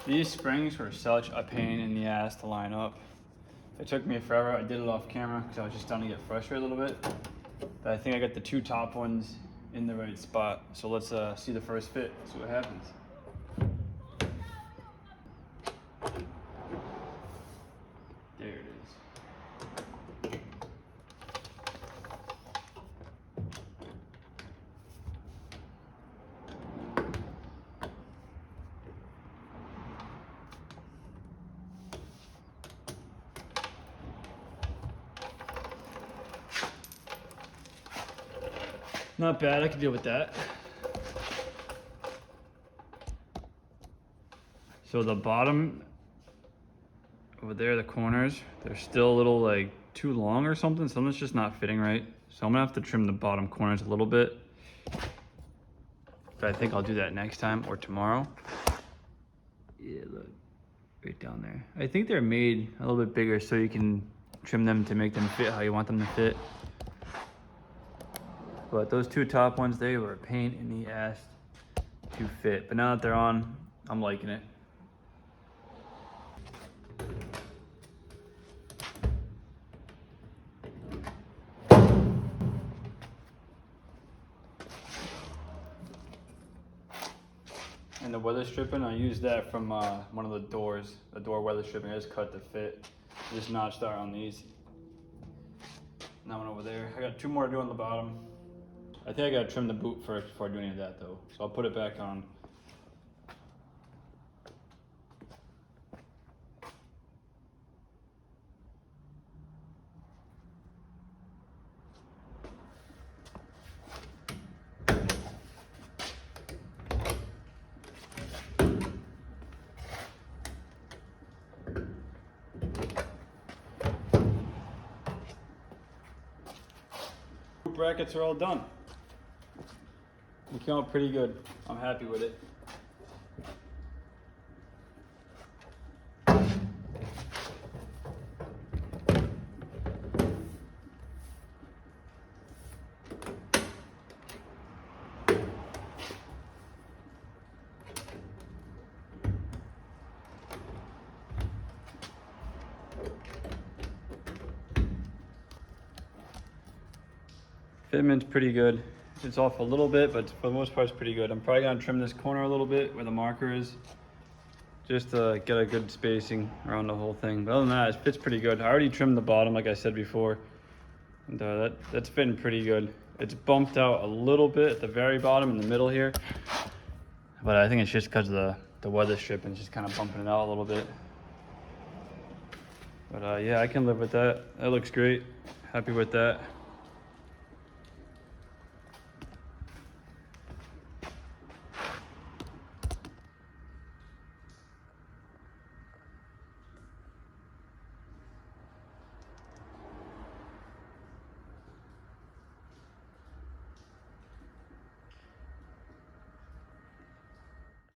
These springs were such a pain in the ass to line up. It took me forever. I did it off camera because I was just starting to get frustrated a little bit. But I think I got the 2 top ones in the right spot. So let's see the first fit, see what happens. There it is. Not bad, I can deal with that. So the bottom over there, the corners, they're still a little like too long or something. Something's just not fitting right. So I'm gonna have to trim the bottom corners a little bit. But I think I'll do that next time or tomorrow. Yeah, look, right down there. I think they're made a little bit bigger so you can trim them to make them fit how you want them to fit. But those 2 top ones, they were a pain in the ass to fit. But now that they're on, I'm liking it. And the weather stripping, I used that from one of the doors. The door weather stripping, I just cut the fit. Just notched out on these. That one over there. I got 2 more to do on the bottom. I think I gotta trim the boot first before I do any of that though. So I'll put it back on. Boot brackets are all done. It came out pretty good. I'm happy with it. Fitment's pretty good. It's off a little bit, but for the most part it's pretty good. I'm probably gonna trim this corner a little bit where the marker is, just to get a good spacing around the whole thing. But other than that, it fits pretty good. I already trimmed the bottom, like I said before, and that's fitting pretty good. It's bumped out a little bit at the very bottom in the middle here, but I think it's just because of the weather strip and just kind of bumping it out a little bit. But yeah, I can live with that. That looks great. Happy with that.